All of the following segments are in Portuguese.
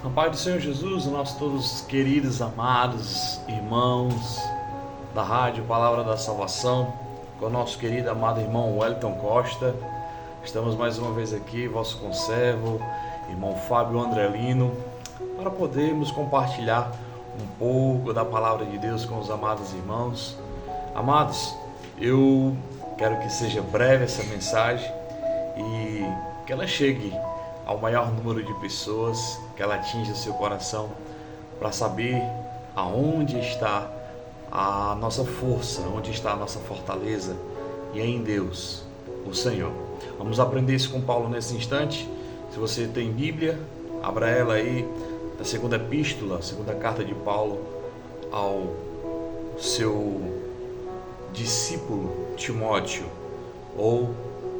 Na paz do Senhor Jesus, nós todos queridos, amados irmãos da Rádio Palavra da Salvação, com o nosso querido amado irmão Wellington Costa. Estamos mais uma vez aqui, vosso conservo, irmão Fábio Andrelino, para podermos compartilhar um pouco da Palavra de Deus com os amados irmãos. Amados, eu quero que seja breve essa mensagem e que ela chegue ao maior número de pessoas, que ela atinja o seu coração, para saber aonde está a nossa força, onde está a nossa fortaleza, e é em Deus, o Senhor. Vamos aprender isso com Paulo nesse instante. Se você tem Bíblia, abra ela aí, da segunda epístola, segunda carta de Paulo ao seu discípulo Timóteo, ou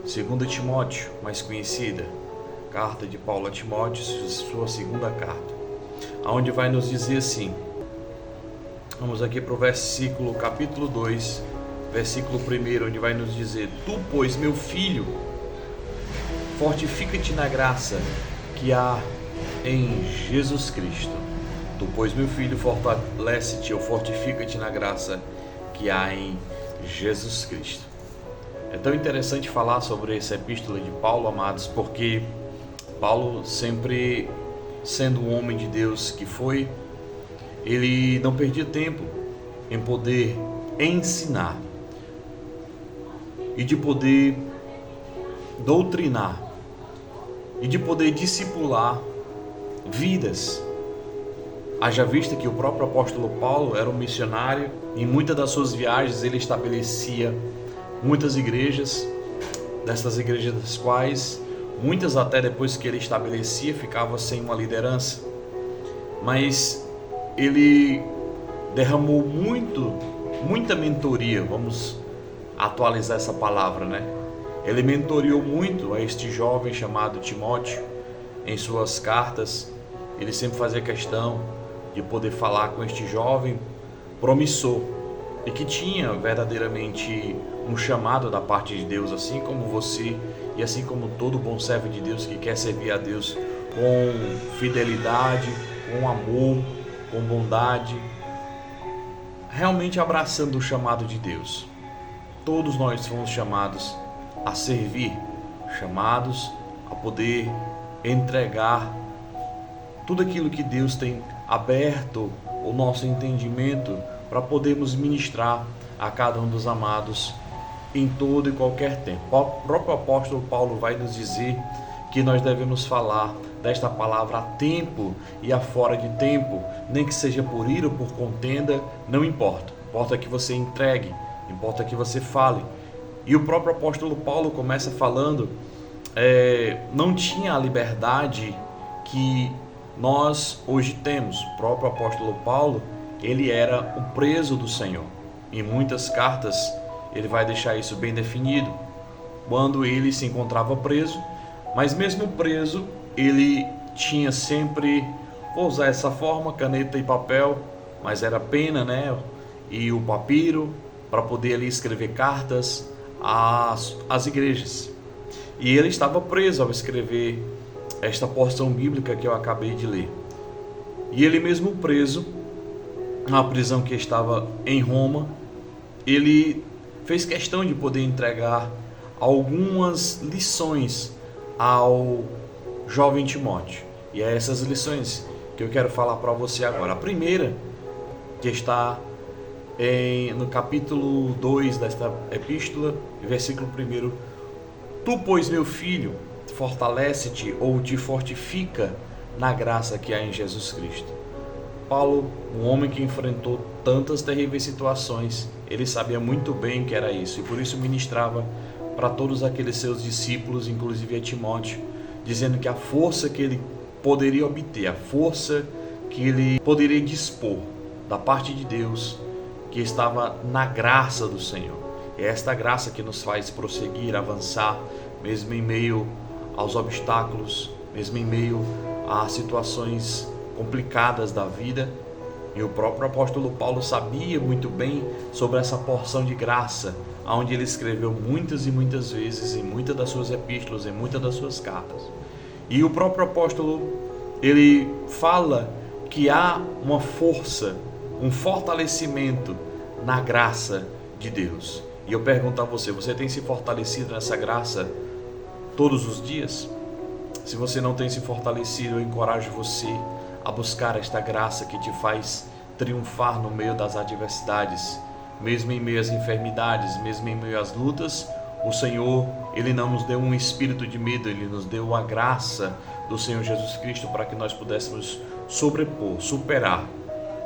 segunda Timóteo, mais conhecida. Carta de Paulo a Timóteo, sua segunda carta, aonde vai nos dizer assim. Vamos aqui para o versículo, capítulo 2, versículo 1, onde vai nos dizer: Tu, pois, meu filho, fortifica-te na graça que há em Jesus Cristo. Tu, pois, meu filho, fortalece-te ou fortifica-te na graça que há em Jesus Cristo. É tão interessante falar sobre essa epístola de Paulo, amados, porque Paulo, sempre sendo um homem de Deus que foi, ele não perdia tempo em poder ensinar e de poder doutrinar e de poder discipular vidas. Haja vista que o próprio apóstolo Paulo era um missionário, e em muitas das suas viagens ele estabelecia muitas igrejas, dessas igrejas das quais muitas até depois que ele estabelecia ficava sem uma liderança, mas ele derramou muita mentoria, vamos atualizar essa palavra, né? Ele mentoriou muito a este jovem chamado Timóteo. Em suas cartas, ele sempre fazia questão de poder falar com este jovem promissor e que tinha verdadeiramente um chamado da parte de Deus, assim como você e assim como todo bom servo de Deus que quer servir a Deus com fidelidade, com amor, com bondade, realmente abraçando o chamado de Deus. Todos nós fomos chamados a servir, chamados a poder entregar tudo aquilo que Deus tem aberto o nosso entendimento para podermos ministrar a cada um dos amados em todo e qualquer tempo. O próprio apóstolo Paulo vai nos dizer que nós devemos falar desta palavra a tempo e a fora de tempo, nem que seja por ira ou por contenda, não importa. Importa que você entregue, importa que você fale. E o próprio apóstolo Paulo começa falando, não tinha a liberdade que nós hoje temos. O próprio apóstolo Paulo, ele era o preso do Senhor. Em muitas cartas ele vai deixar isso bem definido, quando ele se encontrava preso, mas mesmo preso, ele tinha sempre, vou usar essa forma, caneta e papel, mas era pena, né? E o papiro, para poder ali escrever cartas às igrejas. E ele estava preso ao escrever esta porção bíblica que eu acabei de ler. E ele mesmo preso, na prisão que estava em Roma, ele fez questão de poder entregar algumas lições ao jovem Timóteo. E é essas lições que eu quero falar para você agora. A primeira, que está no capítulo 2 desta epístola, versículo 1. Tu, pois, meu filho, fortalece-te ou te fortifica na graça que há em Jesus Cristo. Paulo, um homem que enfrentou tantas terríveis situações, ele sabia muito bem que era isso, e por isso ministrava para todos aqueles seus discípulos, inclusive a Timóteo, dizendo que a força que ele poderia obter, a força que ele poderia dispor da parte de Deus, que estava na graça do Senhor. É esta graça que nos faz prosseguir, avançar, mesmo em meio aos obstáculos, mesmo em meio a situações complicadas da vida. E o próprio apóstolo Paulo sabia muito bem sobre essa porção de graça, onde ele escreveu muitas e muitas vezes, em muitas das suas epístolas, em muitas das suas cartas. E o próprio apóstolo ele fala que há uma força, um fortalecimento na graça de Deus. E eu pergunto a você, você tem se fortalecido nessa graça todos os dias? Se você não tem se fortalecido, eu encorajo você a buscar esta graça que te faz triunfar no meio das adversidades, mesmo em meio às enfermidades, mesmo em meio às lutas. O Senhor, Ele não nos deu um espírito de medo, Ele nos deu a graça do Senhor Jesus Cristo para que nós pudéssemos sobrepor, superar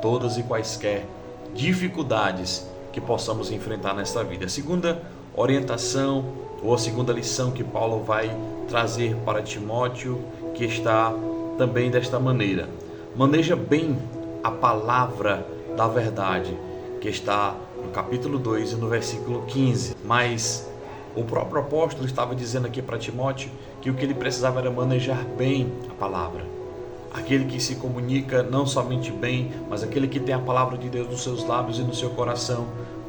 todas e quaisquer dificuldades que possamos enfrentar nesta vida. A segunda orientação ou a segunda lição que Paulo vai trazer para Timóteo, que está também desta maneira: maneja bem a palavra da verdade, que está no capítulo 2 e no versículo 15. Mas o próprio apóstolo estava dizendo aqui para Timóteo que o que ele precisava era manejar bem a palavra. Aquele que se comunica não somente bem, mas aquele que tem a palavra de Deus nos seus lábios e no seu coração.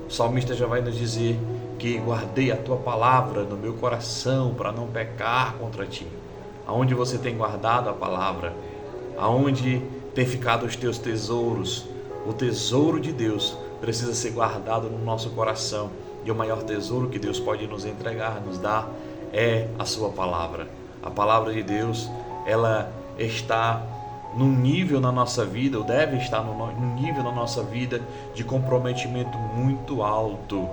O salmista já vai nos dizer que guardei a tua palavra no meu coração para não pecar contra ti. Aonde você tem guardado a palavra? Aonde tem ficado os teus tesouros? O tesouro de Deus precisa ser guardado no nosso coração. E o maior tesouro que Deus pode nos entregar, nos dar, é a sua palavra. A palavra de Deus, ela está num nível na nossa vida, ou deve estar num nível na nossa vida de comprometimento muito alto,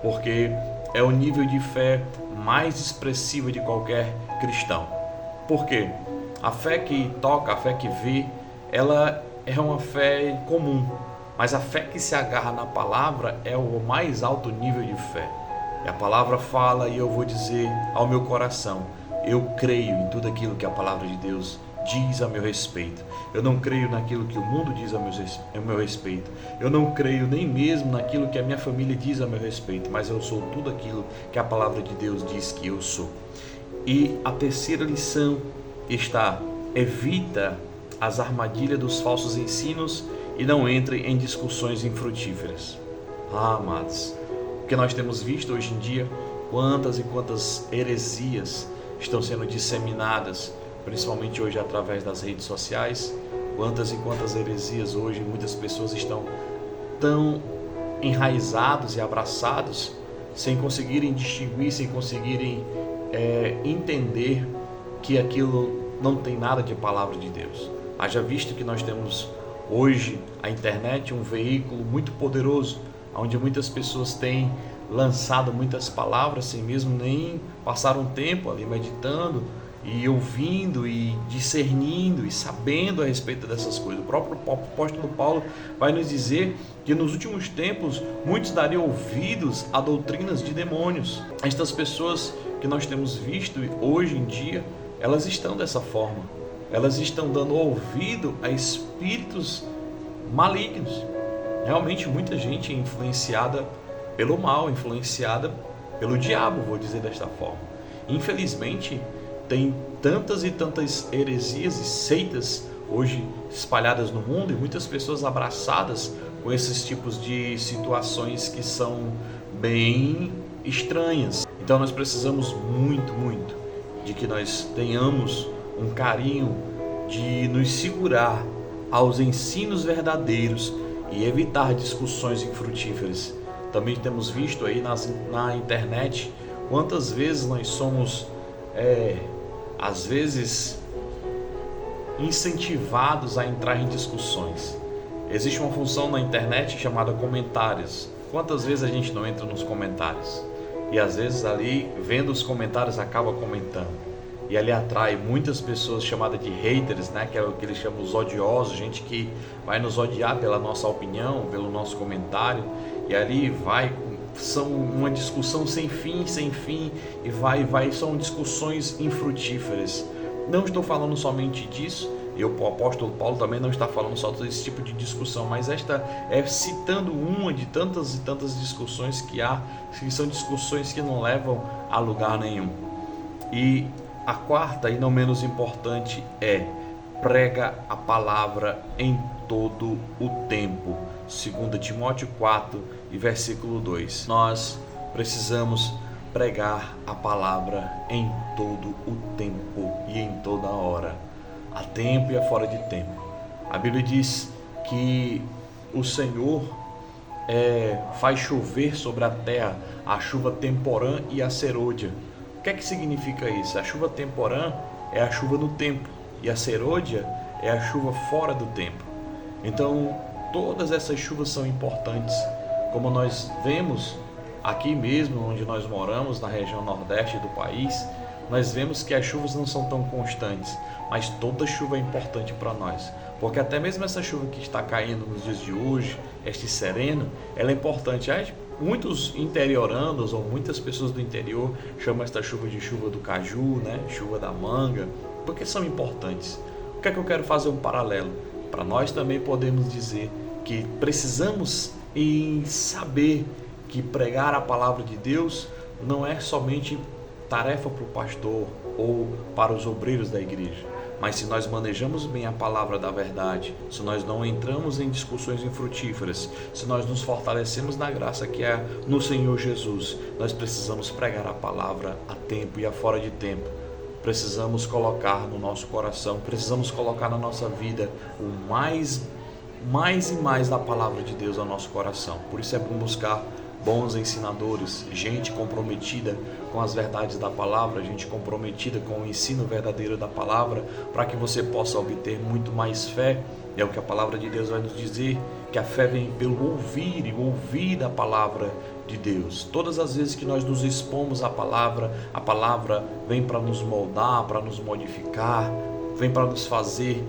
porque é o nível de fé mais expressivo de qualquer cristão. Por quê? A fé que toca, a fé que vê, ela é uma fé comum, mas a fé que se agarra na palavra é o mais alto nível de fé. E a palavra fala, e eu vou dizer ao meu coração: eu creio em tudo aquilo que a palavra de Deus diz a meu respeito. Eu não creio naquilo que o mundo diz a meu respeito. Eu não creio nem mesmo naquilo que a minha família diz a meu respeito, mas eu sou tudo aquilo que a palavra de Deus diz que eu sou. E a terceira lição está: evita as armadilhas dos falsos ensinos e não entre em discussões infrutíferas. Amados, o que nós temos visto hoje em dia, quantas e quantas heresias estão sendo disseminadas, principalmente hoje através das redes sociais. Quantas e quantas heresias hoje, muitas pessoas estão tão enraizados e abraçados, sem conseguirem distinguir, sem conseguirem entender que aquilo não tem nada de palavra de Deus. Haja visto que nós temos hoje a internet, um veículo muito poderoso, onde muitas pessoas têm lançado muitas palavras sem mesmo nem passar um tempo ali meditando e ouvindo e discernindo e sabendo a respeito dessas coisas. O próprio apóstolo Paulo vai nos dizer que nos últimos tempos muitos dariam ouvidos a doutrinas de demônios. Estas pessoas que nós temos visto hoje em dia, elas estão dessa forma. Elas estão dando ouvido a espíritos malignos. Realmente muita gente é influenciada pelo mal, influenciada pelo diabo, vou dizer desta forma. Infelizmente, tem tantas e tantas heresias e seitas hoje espalhadas no mundo e muitas pessoas abraçadas com esses tipos de situações que são bem estranhas. Então nós precisamos muito de que nós tenhamos um carinho de nos segurar aos ensinos verdadeiros e evitar discussões infrutíferas. Também temos visto aí na internet quantas vezes nós somos às vezes incentivados a entrar em discussões. Existe uma função na internet chamada comentários. Quantas vezes a gente não entra nos comentários? E às vezes ali, vendo os comentários, acaba comentando. E ali atrai muitas pessoas chamadas de haters, né? Que é o que eles chamam os odiosos, gente que vai nos odiar pela nossa opinião, pelo nosso comentário. E ali são uma discussão sem fim, e são discussões infrutíferas. Não estou falando somente disso, e o apóstolo Paulo também não está falando só desse tipo de discussão, mas esta é citando uma de tantas e tantas discussões que há, que são discussões que não levam a lugar nenhum. E a quarta e não menos importante é: prega a palavra em todo o tempo. 2 Timóteo 4 e versículo 2. Nós precisamos pregar a palavra em todo o tempo e em toda hora. Até tempo e a fora de tempo. A Bíblia diz que o Senhor faz chover sobre a terra a chuva temporã e a serôdia. O que é que significa isso? A chuva temporã é a chuva no tempo e a serôdia é a chuva fora do tempo. Então, todas essas chuvas são importantes. Como nós vemos aqui mesmo, onde nós moramos, na região nordeste do país, nós vemos que as chuvas não são tão constantes, mas toda chuva é importante para nós, porque até mesmo essa chuva que está caindo nos dias de hoje, este sereno, ela é importante. Muitos interioranos ou muitas pessoas do interior chamam esta chuva de chuva do caju, né? Chuva da manga, porque são importantes. O que é que eu quero fazer um paralelo? Para nós também podemos dizer que precisamos em saber que pregar a palavra de Deus não é somente tarefa para o pastor ou para os obreiros da igreja, mas se nós manejamos bem a palavra da verdade, se nós não entramos em discussões infrutíferas, se nós nos fortalecemos na graça que é no Senhor Jesus, nós precisamos pregar a palavra a tempo e a fora de tempo. Precisamos colocar no nosso coração, precisamos colocar na nossa vida o mais e mais da palavra de Deus ao nosso coração. Por isso é bom buscar bons ensinadores, gente comprometida com as verdades da palavra, gente comprometida com o ensino verdadeiro da palavra, para que você possa obter muito mais fé. É o que a palavra de Deus vai nos dizer, que a fé vem pelo ouvir e ouvir da palavra de Deus. Todas as vezes que nós nos expomos à palavra, a palavra vem para nos moldar, para nos modificar, vem para nos fazer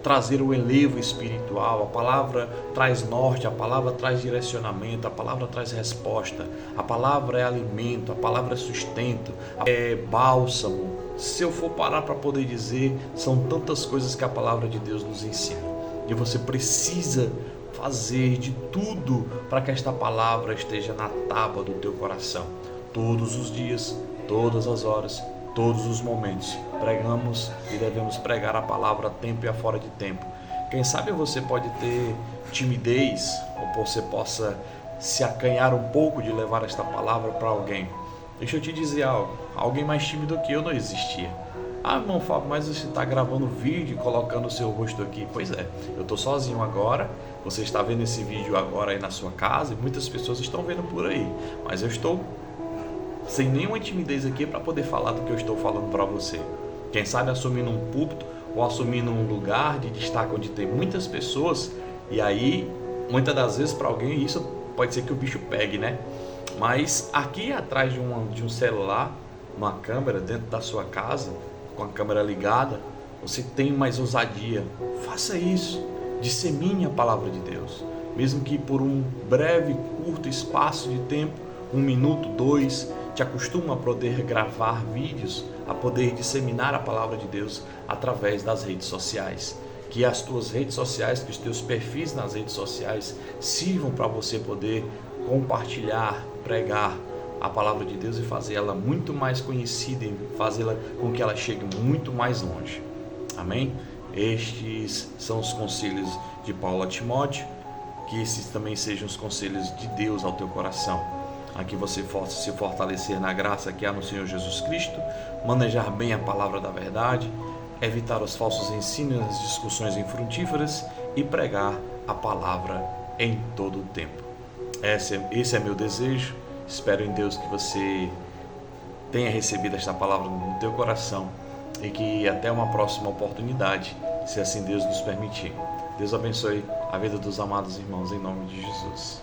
trazer o elevo espiritual. A palavra traz norte, a palavra traz direcionamento, a palavra traz resposta, a palavra é alimento, a palavra é sustento, é bálsamo. Se eu for parar para poder dizer, são tantas coisas que a palavra de Deus nos ensina, e você precisa fazer de tudo para que esta palavra esteja na tábua do teu coração, todos os dias, todas as horas, todos os momentos. Pregamos e devemos pregar a palavra a tempo e a fora de tempo. Quem sabe você pode ter timidez, ou você possa se acanhar um pouco de levar esta palavra para alguém. Deixa eu te dizer algo, alguém mais tímido que eu não existia. Ah, irmão Fábio, mas você está gravando vídeo e colocando o seu rosto aqui. Pois é, eu estou sozinho agora, você está vendo esse vídeo agora aí na sua casa e muitas pessoas estão vendo por aí, mas eu estou sem nenhuma timidez aqui para poder falar do que eu estou falando para você. Quem sabe assumindo um púlpito ou assumindo um lugar de destaque onde tem muitas pessoas, e aí muitas das vezes para alguém isso pode ser que o bicho pegue, né? Mas aqui atrás de um celular, uma câmera dentro da sua casa, com a câmera ligada, você tem mais ousadia. Faça isso, dissemine a palavra de Deus, mesmo que por um breve, curto espaço de tempo, 1 minuto, 2, te acostuma a poder gravar vídeos, a poder disseminar a palavra de Deus através das redes sociais. Que as tuas redes sociais, que os teus perfis nas redes sociais sirvam para você poder compartilhar, pregar a palavra de Deus e fazer ela muito mais conhecida e fazê-la com que ela chegue muito mais longe. Amém? Estes são os conselhos de Paulo a Timóteo, que esses também sejam os conselhos de Deus ao teu coração. Aqui você possa se fortalecer na graça que há no Senhor Jesus Cristo, manejar bem a palavra da verdade, evitar os falsos ensinos e as discussões infrutíferas e pregar a palavra em todo o tempo. Esse é meu desejo. Espero em Deus que você tenha recebido esta palavra no teu coração e que até uma próxima oportunidade, se assim Deus nos permitir. Deus abençoe a vida dos amados irmãos em nome de Jesus.